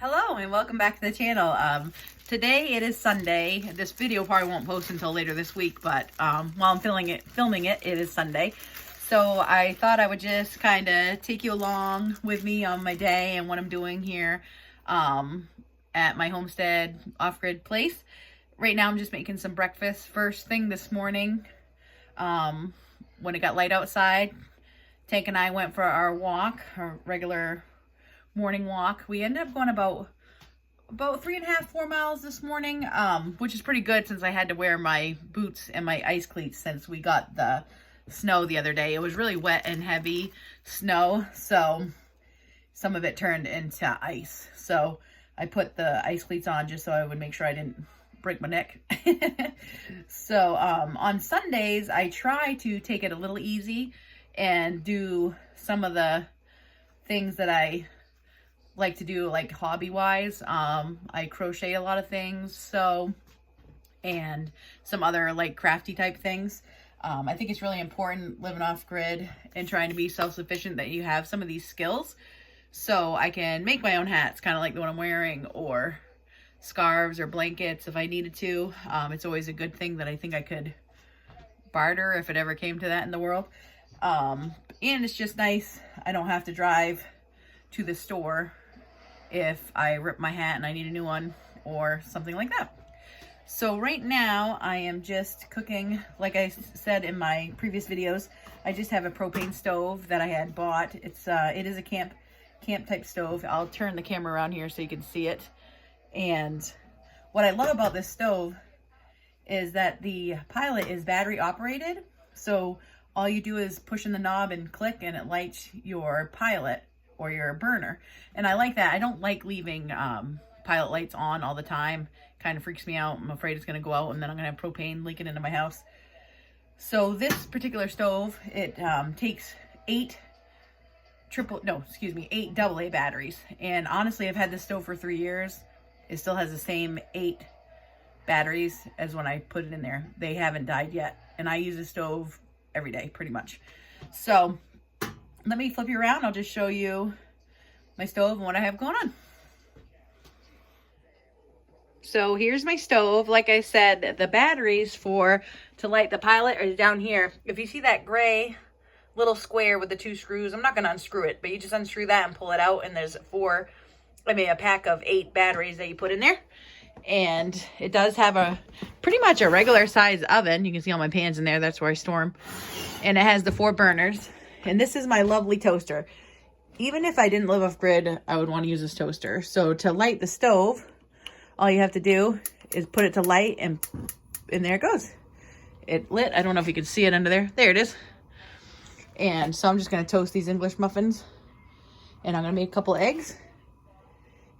Hello and welcome back to the channel. Today it is Sunday. This video probably won't post until later this week, but while I'm filming it is Sunday. So I thought I would just kind of take you along with me on my day and what I'm doing here at my homestead off-grid place. Right now I'm just making some breakfast. First thing this morning, when it got light outside, Tank and I went for our walk, our regular morning walk. We ended up going about 3.5, 4 miles this morning, which is pretty good since I had to wear my boots and my ice cleats since we got the snow the other day. It was really wet and heavy snow, so some of it turned into ice. So I put the ice cleats on just so I would make sure I didn't break my neck. So on Sundays, I try to take it a little easy and do some of the things that I like to do, like hobby wise. I crochet a lot of things, so, and some other like crafty type things. I think it's really important living off grid and trying to be self-sufficient that you have some of these skills so I can make my own hats, kind of like the one I'm wearing, or scarves or blankets if I needed to. It's always a good thing that I think I could barter if it ever came to that in the world. And it's just nice. I don't have to drive to the store if I rip my hat and I need a new one or something like that. So right now I am just cooking, like I said in my previous videos. I just have a propane stove that I had bought. It is a camp type stove. I'll turn the camera around here so you can see it. And what I love about this stove is that the pilot is battery operated. So all you do is push in the knob and click and it lights your pilot or your burner. And I like that. I don't like leaving pilot lights on all the time. Kind of freaks me out. I'm afraid it's gonna go out and then I'm gonna have propane leaking into my house. So this particular stove, it takes 8 AA batteries. And honestly, I've had this stove for 3 years. It still has the same 8 batteries as when I put it in there. They haven't died yet. And I use the stove every day, pretty much. So let me flip you around. I'll just show you my stove and what I have going on. So here's my stove. Like I said, the batteries to light the pilot are down here. If you see that gray little square with the 2 screws, I'm not going to unscrew it, but you just unscrew that and pull it out, and there's a pack of 8 batteries that you put in there. And it does have pretty much a regular size oven. You can see all my pans in there. That's where I store them. And it has the 4 burners. And this is my lovely toaster. Even if I didn't live off grid, I would want to use this toaster. So to light the stove, all you have to do is put it to light, and there it goes. It lit. I don't know if you can see it under there. There it is. And so I'm just going to toast these English muffins. And I'm going to make a couple eggs.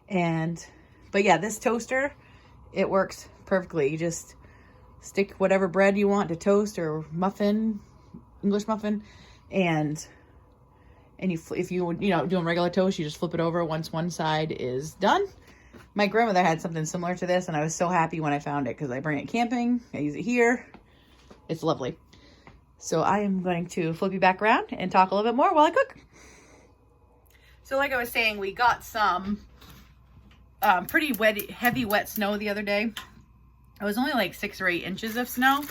But yeah, this toaster, it works perfectly. You just stick whatever bread you want to toast or muffin, English muffin. And if you doing regular toast, you just flip it over once one side is done. My grandmother had something similar to this, and I was so happy when I found it because I bring it camping. I use it here. It's lovely. So I am going to flip you back around and talk a little bit more while I cook. So like I was saying, we got some pretty heavy wet snow the other day. It was only like 6 or 8 inches of snow,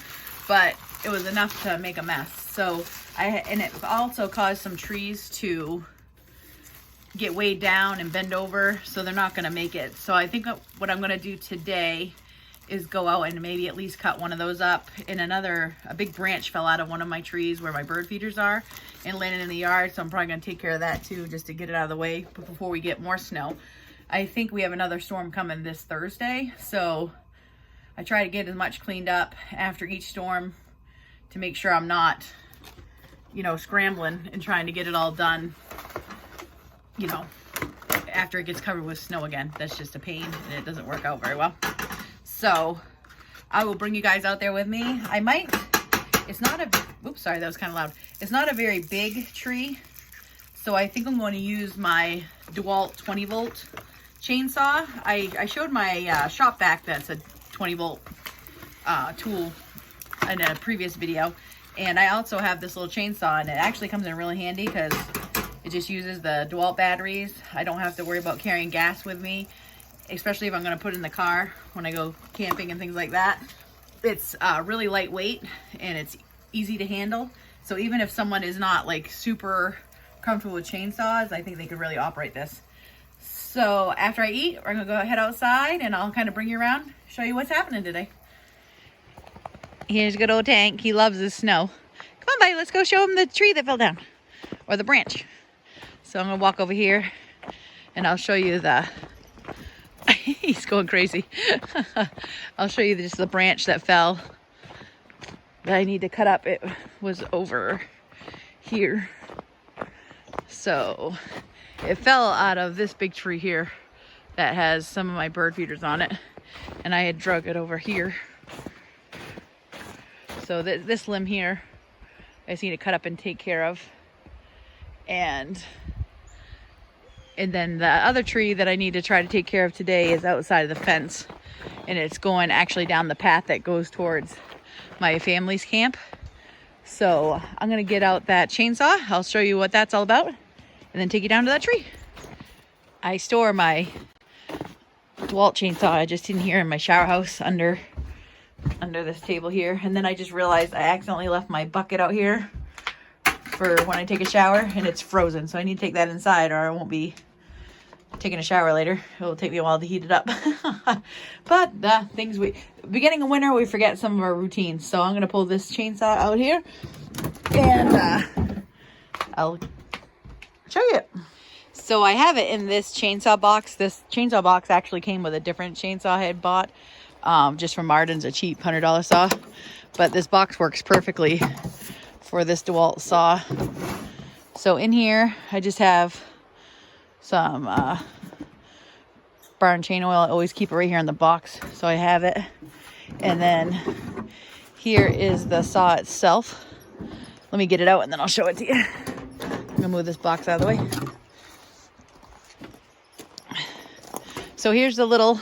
but it was enough to make a mess. So and it also caused some trees to get weighed down and bend over, so they're not going to make it. So I think what I'm going to do today is go out and maybe at least cut one of those up. And a big branch fell out of one of my trees where my bird feeders are and landed in the yard. So I'm probably going to take care of that too, just to get it out of the way before we get more snow. I think we have another storm coming this Thursday. So I try to get as much cleaned up after each storm to make sure I'm not, scrambling and trying to get it all done, after it gets covered with snow again. That's just a pain and it doesn't work out very well. So I will bring you guys out there with me. It's not sorry, that was kind of loud. It's not a very big tree. So I think I'm going to use my DeWalt 20 volt chainsaw. I showed my shop vac that's a 20 volt tool in a previous video. And I also have this little chainsaw, and it actually comes in really handy because It just uses the DeWalt batteries. I don't have to worry about carrying gas with me, especially if I'm going to put it in the car when I go camping and things like that. It's really lightweight and it's easy to handle. So even if someone is not like super comfortable with chainsaws, I think they could really operate this. So after I eat, we're gonna go head outside and I'll kind of bring you around, show you what's happening today. Here's good old Tank. He loves the snow. Come on, buddy, let's go show him the tree that fell down, or the branch. So I'm gonna walk over here and I'll show you the, he's going crazy. I'll show you just the branch that fell that I need to cut up. It was over here. So it fell out of this big tree here that has some of my bird feeders on it, and I had drug it over here. So this limb here I just need to cut up and take care of, and then the other tree that I need to try to take care of today is outside of the fence, and it's going actually down the path that goes towards my family's camp. So I'm gonna get out that chainsaw. I'll show you what that's all about, and then take you down to that tree. I store my DeWalt chainsaw just in here in my shower house under this table here. And then I just realized I accidentally left my bucket out here for when I take a shower, and it's frozen. So I need to take that inside or I won't be taking a shower later. It'll take me a while to heat it up. But beginning of winter, we forget some of our routines. So I'm gonna pull this chainsaw out here and I'll show you it. So I have it in this chainsaw box. This chainsaw box actually came with a different chainsaw I had bought just from Martin's, a cheap $100 saw. But this box works perfectly for this DeWalt saw. So in here, I just have some bar and chain oil. I always keep it right here in the box, so I have it. And then here is the saw itself. Let me get it out and then I'll show it to you. I'm gonna move this box out of the way. So here's the little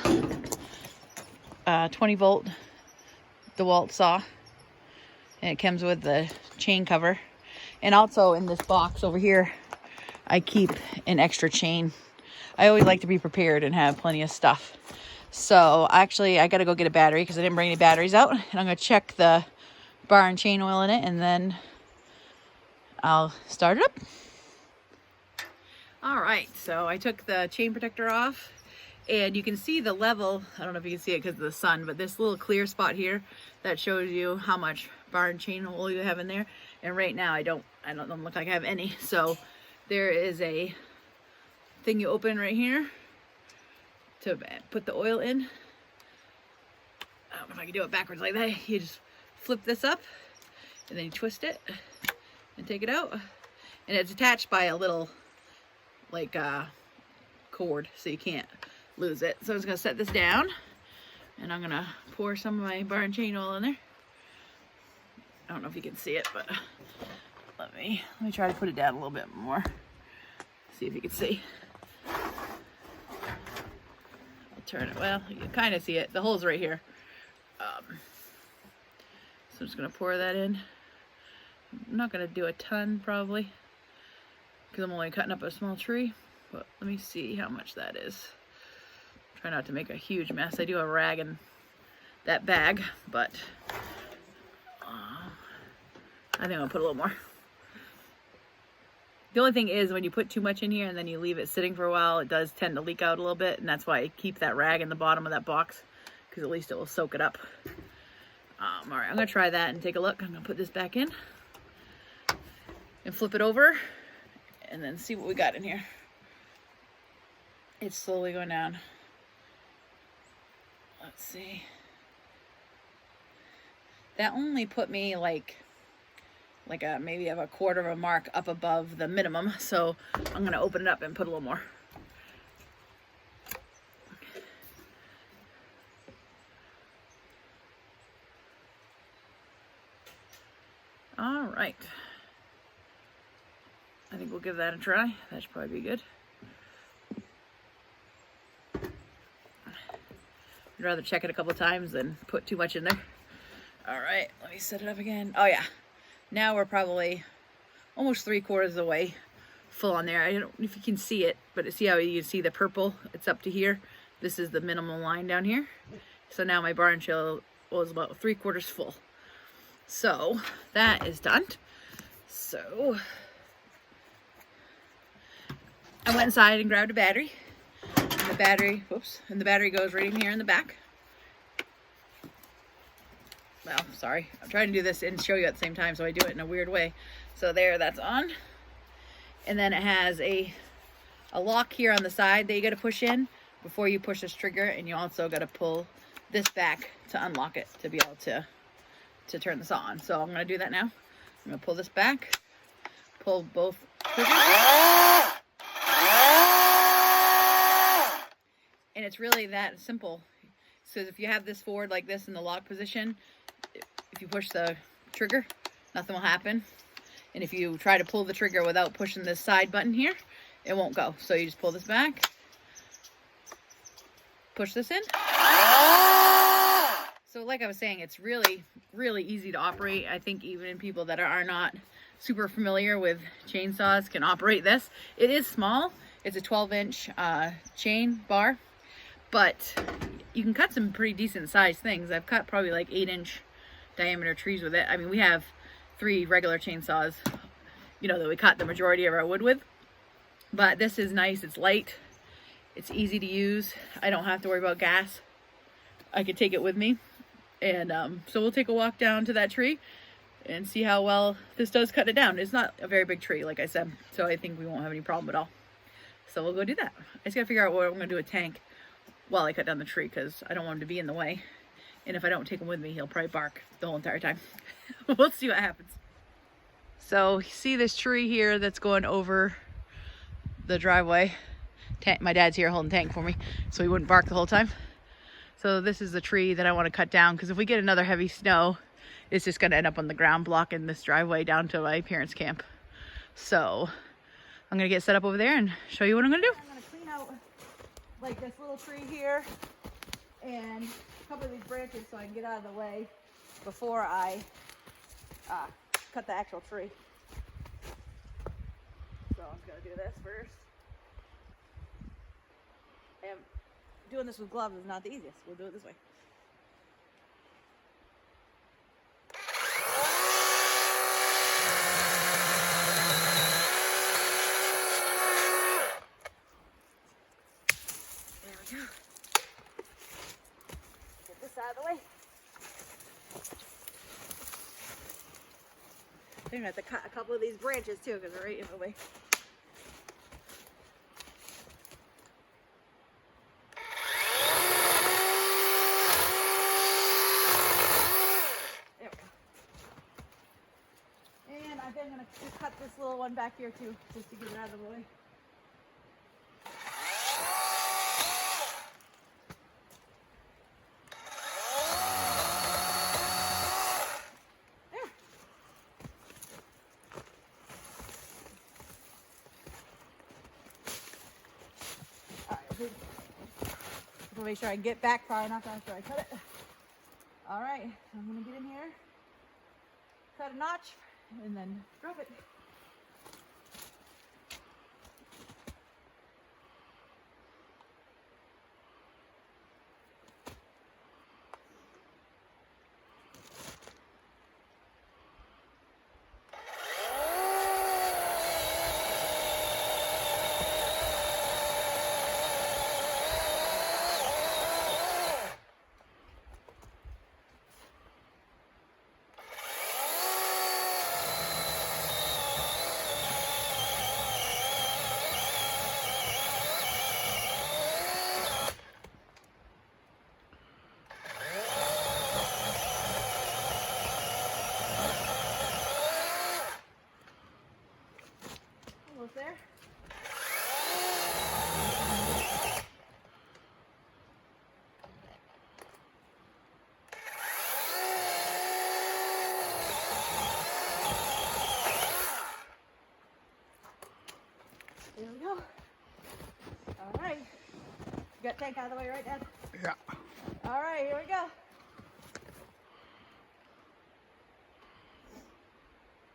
20 volt DeWalt saw, and it comes with the chain cover. And also in this box over here, I keep an extra chain. I always like to be prepared and have plenty of stuff. So actually I gotta go get a battery because I didn't bring any batteries out, and I'm gonna check the bar and chain oil in it, and then I'll start it up. All right, so I took the chain protector off, and you can see the level. I don't know if you can see it because of the sun, but this little clear spot here that shows you how much bar and chain oil you have in there. And right now I don't look like I have any. So there is a thing you open right here to put the oil in. I don't know if I can do it backwards like that. You just flip this up and then you twist it and take it out. And it's attached by a little like cord, so you can't lose it. So I'm just gonna set this down, and I'm gonna pour some of my bar and chain oil in there. I don't know if you can see it, but let me try to put it down a little bit more. See if you can see. I'll turn it. Well, you can kind of see it. The hole's right here. So I'm just gonna pour that in. I'm not gonna do a ton probably, because I'm only cutting up a small tree. But let me see how much that is. Try not to make a huge mess. I do have a rag in that bag, but I think I'll put a little more. The only thing is when you put too much in here and then you leave it sitting for a while, it does tend to leak out a little bit, and that's why I keep that rag in the bottom of that box, because at least it will soak it up. All right, I'm gonna try that and take a look. I'm gonna put this back in and flip it over and then see what we got in here. It's slowly going down. Let's see. That only put me like maybe a quarter of a mark up above the minimum. So I'm gonna open it up and put a little more. All right. I think we'll give that a try. That should probably be good. I'd rather check it a couple times than put too much in there. All right, let me set it up again. Oh yeah, now we're probably almost 3/4 of the way full on there. I don't know if you can see it, but see how you can see the purple? It's up to here. This is the minimum line down here. So now my barn shell was about 3/4 full. So that is done. So I went inside and grabbed a battery. And the battery, whoops, and the battery goes right in here in the back. Well, sorry, I'm trying to do this and show you at the same time, so I do it in a weird way. So there, that's on. And then it has a lock here on the side that you got to push in before you push this trigger, and you also got to pull this back to unlock it to be able to turn this on. So I'm going to do that now. I'm going to pull this back, pull both triggers. And it's really that simple. So if you have this forward like this in the lock position, if you push the trigger, nothing will happen. And if you try to pull the trigger without pushing this side button here, it won't go. So you just pull this back, push this in. So like I was saying, it's really, really easy to operate. I think even people that are not super familiar with chainsaws can operate this. It is small. It's a 12-inch chain bar, but you can cut some pretty decent sized things. I've cut probably like 8-inch diameter trees with it. I mean, we have 3 regular chainsaws, you know, that we cut the majority of our wood with. But this is nice. It's light. It's easy to use. I don't have to worry about gas. I could take it with me. And so we'll take a walk down to that tree and see how well this does cut it down. It's not a very big tree, like I said, so I think we won't have any problem at all. So we'll go do that. I just gotta figure out what I'm gonna do with Tank while I cut down the tree, because I don't want him to be in the way. And if I don't take him with me, he'll probably bark the whole entire time. We'll see what happens. So see this tree here that's going over the driveway? My dad's here holding Tank for me, so he wouldn't bark the whole time. So this is the tree that I want to cut down, because if we get another heavy snow, it's just going to end up on the ground blocking this driveway down to my parents' camp. So I'm going to get set up over there and show you what I'm going to do. I'm going to clean out like this little tree here and a couple of these branches so I can get out of the way before I cut the actual tree. So I'm just going to do this first. And doing this with gloves is not the easiest. We'll do it this way. There we go. Get this out of the way. They're gonna have to cut a couple of these branches too, because they're right in the way. I'm going to cut this little one back here too, just to get it out of the way. There. All right, I'll make sure I get back far enough after I cut it. All right, so I'm going to get in here, cut a notch, and then drop it. There. There we go. All right. You got Tank out of the way, right, Dad? Yeah. All right, here we go.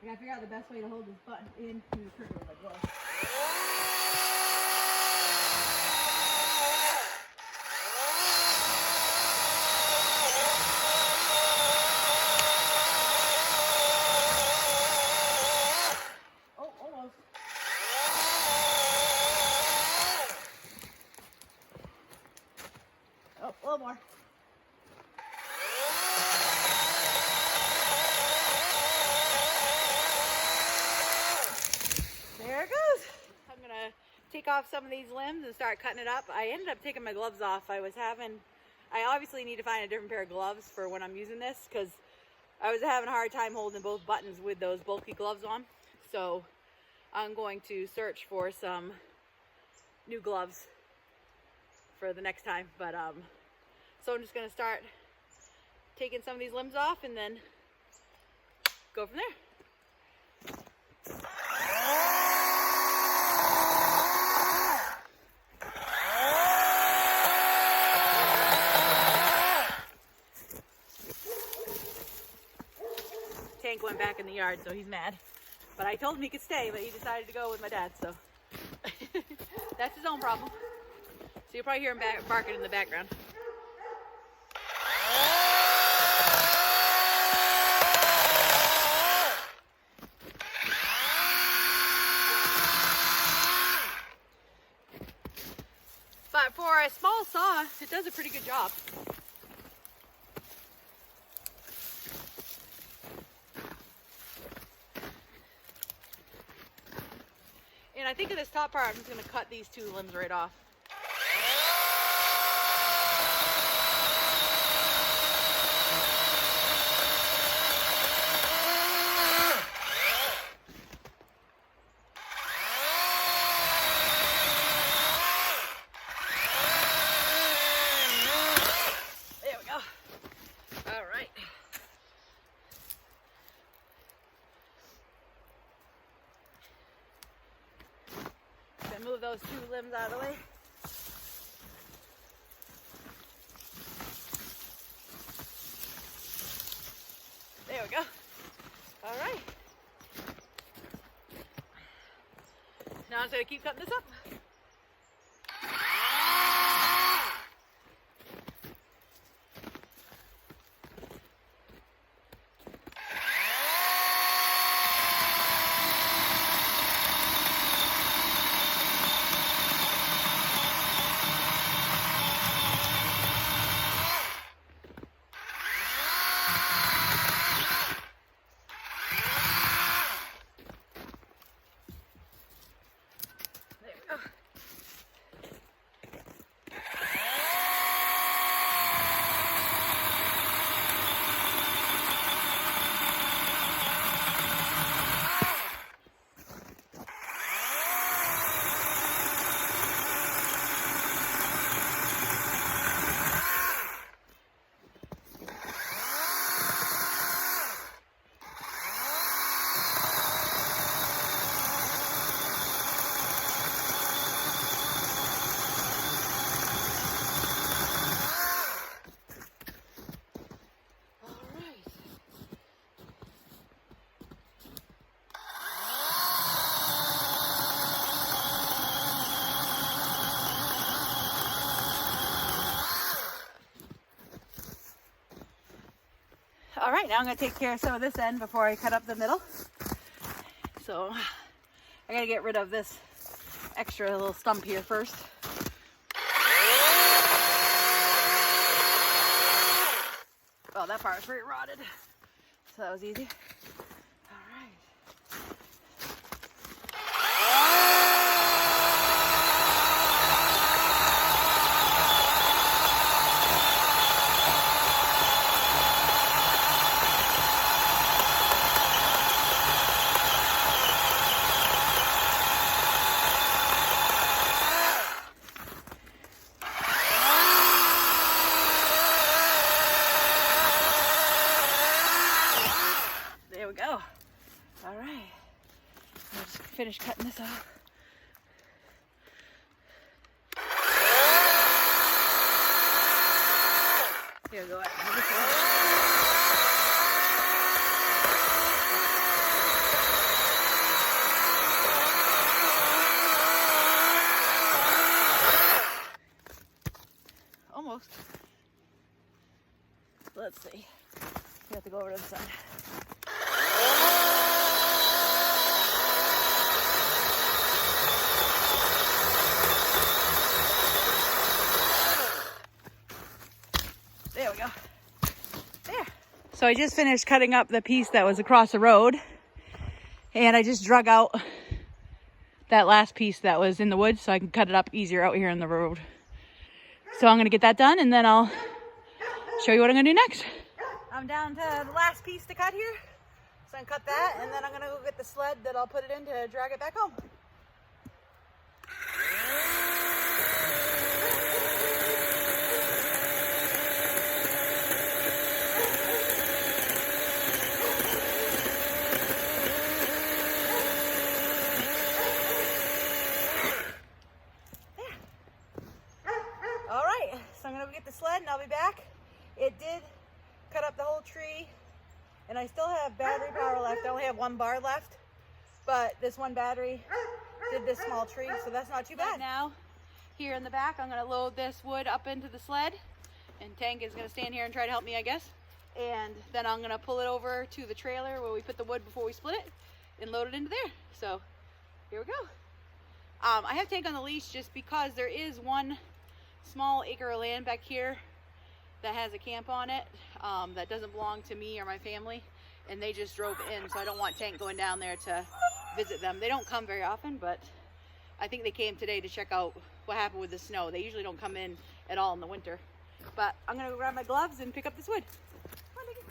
I gotta figure out the best way to hold this button into the trigger with my glove. Oh, almost. Oh, a little more. There it goes. I'm gonna take off some of these limbs and start cutting it up. I ended up taking my gloves off. I obviously need to find a different pair of gloves for when I'm using this, because I was having a hard time holding both buttons with those bulky gloves on. So I'm going to search for some new gloves for the next time. But so I'm just gonna start taking some of these limbs off and then go from there. Tank went back in the yard, so he's mad. But I told him he could stay, but he decided to go with my dad, so that's his own problem. So you'll probably hear him barking in the background. But for a small saw, it does a pretty good job. And I think of this top part, I'm just going to cut these two limbs right off. There we go. All right. Move those two limbs out of the way. There we go. All right. Now I'm just going to keep cutting this up. All right, now I'm going to take care of some of this end before I cut up the middle. So I got to get rid of this extra little stump here first. Oh, that part was pretty rotted, so that was easy. All right. Go. All right. I'll just finish cutting this off. Here we go. almost. Let's see. We have to go over to the side. There we go. There. So I just finished cutting up the piece that was across the road, and I just drug out that last piece that was in the woods so I can cut it up easier out here in the road. So I'm gonna get that done and then I'll show you what I'm gonna do next. I'm down to the last piece to cut here. So I'm gonna cut that and then I'm gonna go get the sled that I'll put it in to drag it back home. All right, so I'm gonna go get the sled and I'll be back. It did cut up the whole tree and I still have battery power left. I only have 1 bar left, but this one battery did this small tree, so that's not too bad. Now, here in the back, I'm gonna load this wood up into the sled, and Tank is gonna stand here and try to help me, I guess. And then I'm gonna pull it over to the trailer where we put the wood before we split it and load it into there. So here we go. I have Tank on the leash just because there is one small acre of land back here that has a camp on it that doesn't belong to me or my family, and they just drove in, so I don't want Tank going down there to visit them. They don't come very often, but I think they came today to check out what happened with the snow. They usually don't come in at all in the winter. But I'm gonna go grab my gloves and pick up this wood. Come on, Nikki.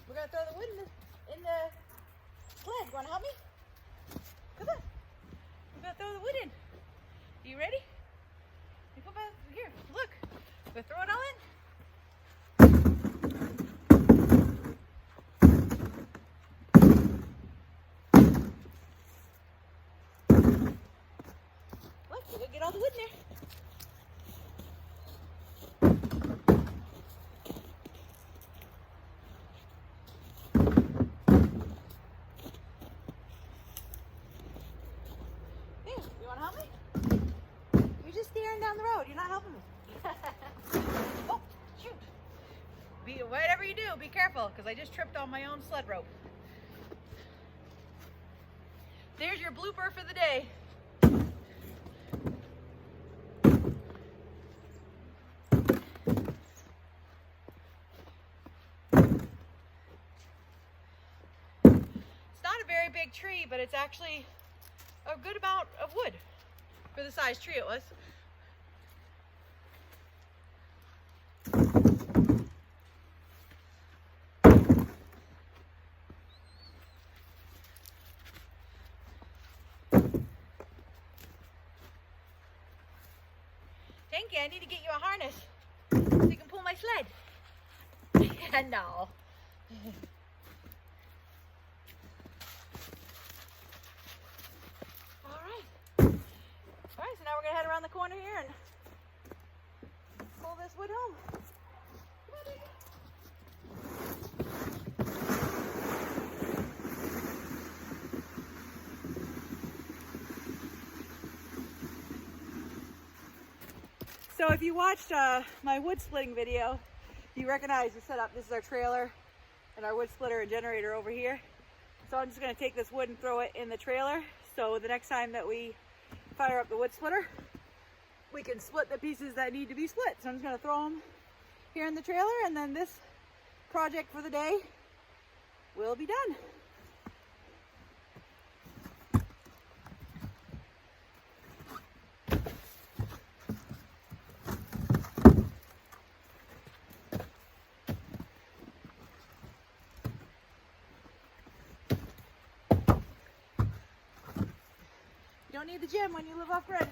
We're gonna throw the wood in the sled. You wanna help me? Come on. We're gonna throw the wood in. Are you ready? You put back here. Look. We're gonna throw it all in. Look, we're gonna get all the wood in there. Down the road, you're not helping me. Oh, shoot. Whatever you do, be careful, because I just tripped on my own sled rope. There's your blooper for the day. It's not a very big tree, but it's actually a good amount of wood for the size tree it was. Tanky, I need to get you a harness so you can pull my sled. No. Alright, so now we're going to head around the corner here and pull this wood home. Come on, Tanky. So if you watched my wood splitting video, you recognize the setup. This is our trailer and our wood splitter and generator over here. So I'm just going to take this wood and throw it in the trailer. So the next time that we fire up the wood splitter, we can split the pieces that need to be split. So I'm just going to throw them here in the trailer, and then this project for the day will be done. You don't need the gym when you live off-grid.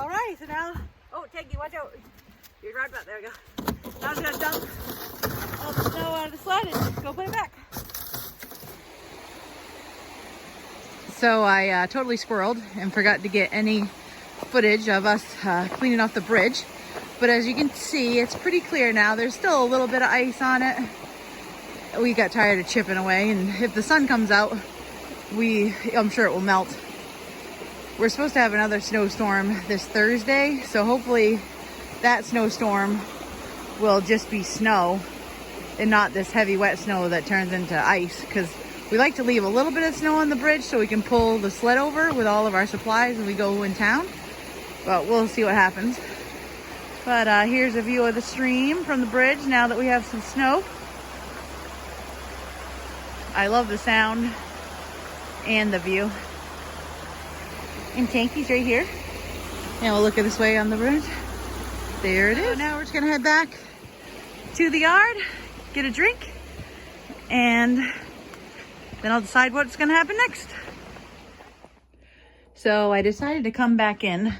All right, so now, oh, Tanky, watch out. You're right back, there we go. Now I'm just gonna dump all the snow out of the sled and go put it back. So I totally squirreled and forgot to get any footage of us cleaning off the bridge. But as you can see, it's pretty clear now. There's still a little bit of ice on it. We got tired of chipping away, and if the sun comes out, I'm sure it will melt. We're supposed to have another snowstorm this Thursday, so hopefully that snowstorm will just be snow and not this heavy wet snow that turns into ice, because we like to leave a little bit of snow on the bridge so we can pull the sled over with all of our supplies when we go in town. But we'll see what happens. But here's a view of the stream from the bridge now that we have some snow. I love the sound and the view. And Tanky's right here. And we'll look at this way on the bridge. There it is. So now we're just gonna head back to the yard, get a drink, and then I'll decide what's gonna happen next. So I decided to come back in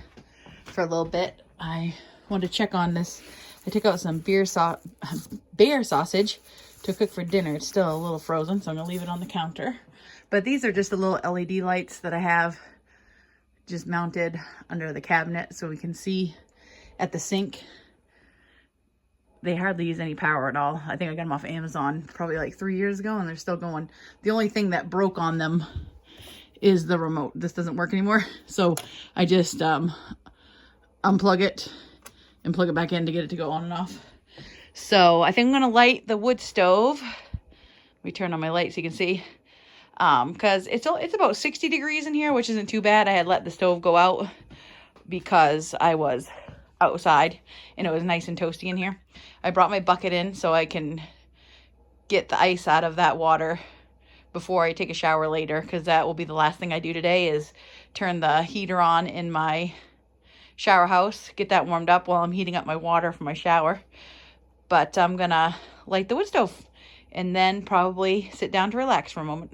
for a little bit. I wanted to check on this. I took out some bear sausage to cook for dinner. It's still a little frozen, so I'm gonna leave it on the counter. But these are just the little LED lights that I have just mounted under the cabinet so we can see at the sink. They hardly use any power at all. I think I got them off Amazon probably like 3 years ago, and they're still going. The only thing that broke on them is the remote. This doesn't work anymore. So I just unplug it and plug it back in to get it to go on and off. So I think I'm gonna light the wood stove. Let me turn on my light so you can see. Because it's about 60 degrees in here, which isn't too bad. I had let the stove go out because I was outside and it was nice and toasty in here. I brought my bucket in so I can get the ice out of that water before I take a shower later, because that will be the last thing I do today is turn the heater on in my shower house, get that warmed up while I'm heating up my water for my shower. But I'm gonna light the wood stove and then probably sit down to relax for a moment.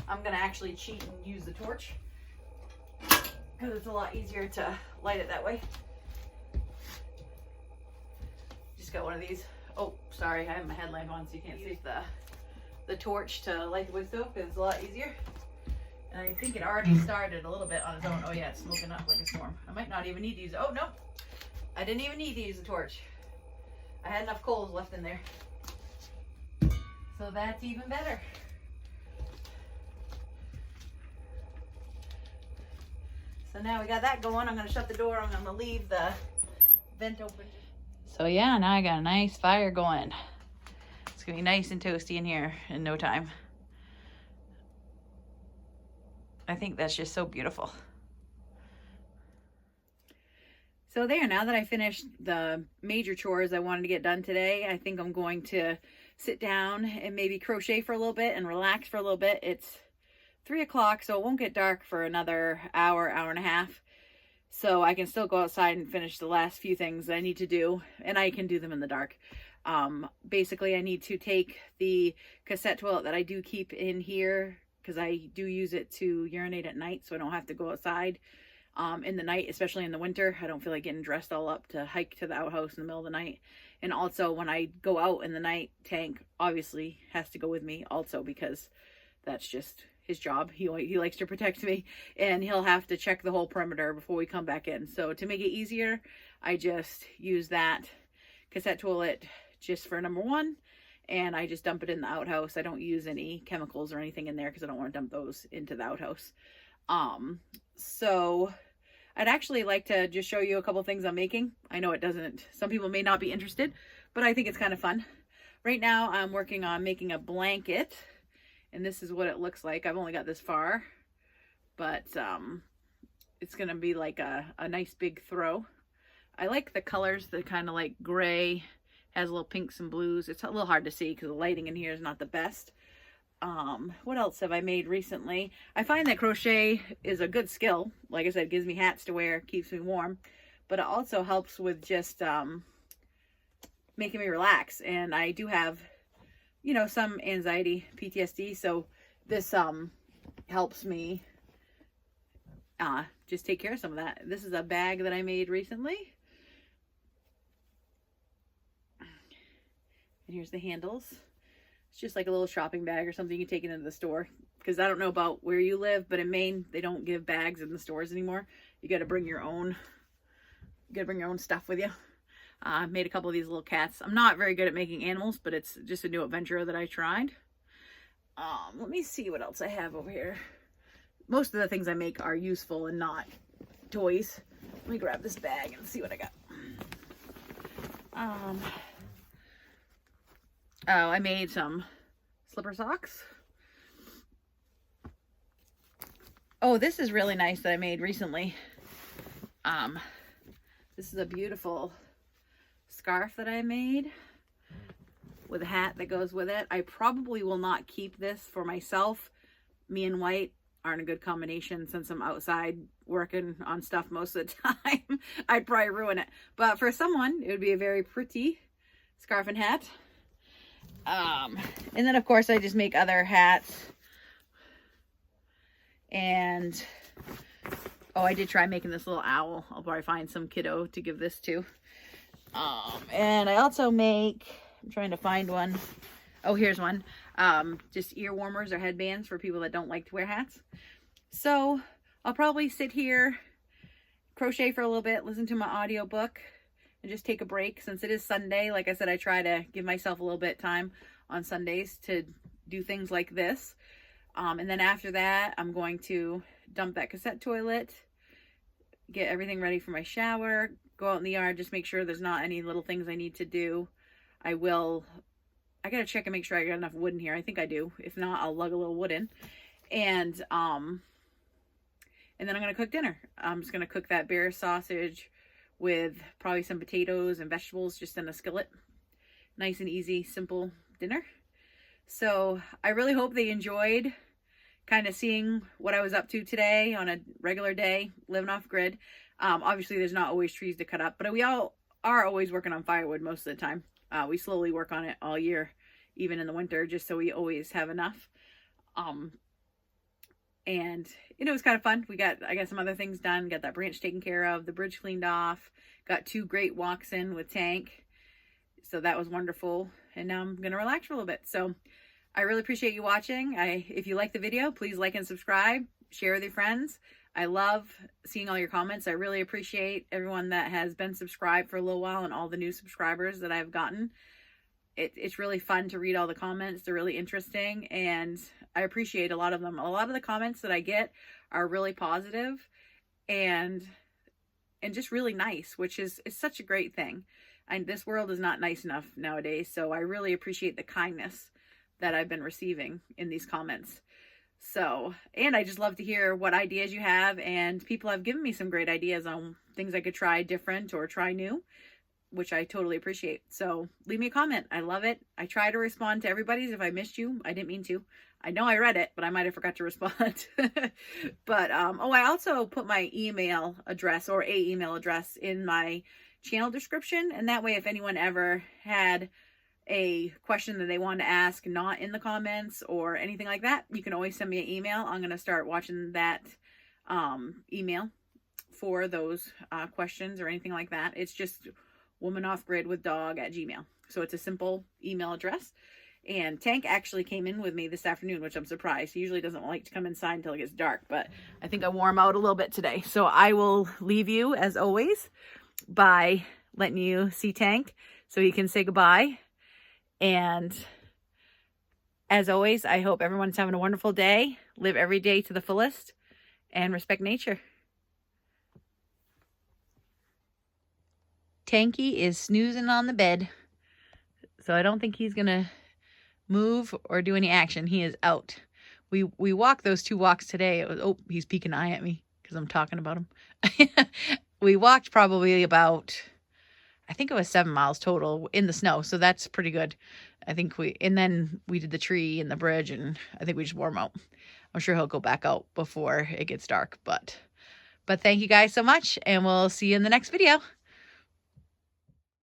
I'm gonna actually cheat and use the torch because it's a lot easier to light it that way. Just got one of these. Oh, sorry, I have my headlamp on so you can't see the torch to light the wood stove because it's a lot easier. And I think it already started a little bit on its own. Oh yeah, it's smoking up like a storm. I might not even need to use it. Oh no, I didn't even need to use the torch. I had enough coals left in there. So that's even better. So now we got that going. I'm going to shut the door. I'm going to leave the vent open. So yeah, now I got a nice fire going. It's going to be nice and toasty in here in no time. I think that's just so beautiful. So there, now that I finished the major chores I wanted to get done today, I think I'm going to sit down and maybe crochet for a little bit and relax for a little bit. It's 3 o'clock, so it won't get dark for another hour, hour and a half. So I can still go outside and finish the last few things that I need to do, and I can do them in the dark. Basically, I need to take the cassette toilet that I do keep in here, because I do use it to urinate at night, so I don't have to go outside in the night, especially in the winter. I don't feel like getting dressed all up to hike to the outhouse in the middle of the night. And also, when I go out in the night, Tank obviously has to go with me also, because that's just his job. He likes to protect me, and he'll have to check the whole perimeter before we come back in. So to make it easier, I just use that cassette toilet just for number one, and I just dump it in the outhouse. I don't use any chemicals or anything in there because I don't want to dump those into the outhouse. So I'd actually like to just show you a couple things I'm making. I know it doesn't, some people may not be interested, but I think it's kind of fun. Right now I'm working on making a blanket, and this is what it looks like. I've only got this far, but it's gonna be like a nice big throw. I like the colors, the kind of like gray, has little pinks and blues. It's a little hard to see because the lighting in here is not the best. What else have I made recently? I find that crochet is a good skill. Like I said, it gives me hats to wear, keeps me warm, but it also helps with just making me relax. And I do have, you know, some anxiety, PTSD, so this helps me just take care of some of that. This is a bag that I made recently. And here's the handles. It's just like a little shopping bag or something you take it into the store. Because I don't know about where you live, but in Maine, they don't give bags in the stores anymore. You got to bring your own. You got to bring your own stuff with you. I made a couple of these little cats. I'm not very good at making animals, but it's just a new adventure that I tried. Let me see what else I have over here. Most of the things I make are useful and not toys. Let me grab this bag and see what I got. Oh, I made some slipper socks. Oh, this is really nice that I made recently. This is a beautiful scarf that I made with a hat that goes with it. I probably will not keep this for myself. Me and white aren't a good combination since I'm outside working on stuff most of the time. I'd probably ruin it. But for someone, it would be a very pretty scarf and hat. And then of course I just make other hats. And oh, I did try making this little owl. I'll probably find some kiddo to give this to. And I also make, I'm trying to find one. Oh, here's one. Just ear warmers or headbands for people that don't like to wear hats. So I'll probably sit here, crochet for a little bit, listen to my audiobook, and just take a break. Since it is Sunday, like I said, I try to give myself a little bit of time on Sundays to do things like this. And then after that, I'm going to dump that cassette toilet, get everything ready for my shower, go out in the yard, just make sure there's not any little things I need to do. I gotta check and make sure I got enough wood in here. I think I do. If not, I'll lug a little wood in. And then I'm gonna cook dinner. I'm just gonna cook that bear sausage with probably some potatoes and vegetables just in a skillet. Nice and easy, simple dinner. So I really hope they enjoyed kind of seeing what I was up to today on a regular day, living off grid. Obviously there's not always trees to cut up, but we all are always working on firewood most of the time. We slowly work on it all year, even in the winter, just so we always have enough. And it was kind of fun. I got some other things done, got that branch taken care of, the bridge cleaned off, got 2 great walks in with Tank. So that was wonderful. And now I'm going to relax for a little bit. So I really appreciate you watching. If you like the video, please like and subscribe, share with your friends. I love seeing all your comments. I really appreciate everyone that has been subscribed for a little while and all the new subscribers that I've gotten. It's really fun to read all the comments. They're really interesting, and I appreciate a lot of them. A lot of the comments that I get are really positive and just really nice, which is such a great thing. And this world is not nice enough nowadays, so I really appreciate the kindness that I've been receiving in these comments. So, and I just love to hear what ideas you have, and people have given me some great ideas on things I could try different or try new, which I totally appreciate. So leave me a comment. I love it. I try to respond to everybody's. If I missed you, I didn't mean to. I know I read it, but I might have forgot to respond. But, oh, I also put my email address or a email address in my channel description. And that way, if anyone ever had a question that they want to ask, not in the comments or anything like that, you can always send me an email. I'm going to start watching that email for those questions or anything like that. It's just womanoffgridwithdog@gmail.com. So it's a simple email address. And Tank actually came in with me this afternoon, which I'm surprised. He usually doesn't like to come inside until it gets dark, but I think I wore him out a little bit today. So I will leave you, as always, by letting you see Tank so he can say goodbye. And as always, I hope everyone's having a wonderful day. Live every day to the fullest and respect nature. Tanky is snoozing on the bed, so I don't think he's gonna move or do any action. He is out. We walked those 2 walks today. It was, oh, he's peeking an eye at me because I'm talking about him. We walked probably about, I think it was 7 miles total in the snow, so that's pretty good. I think and then we did the tree and the bridge, and I think we just wore him out. I'm sure he'll go back out before it gets dark, but thank you guys so much, and we'll see you in the next video.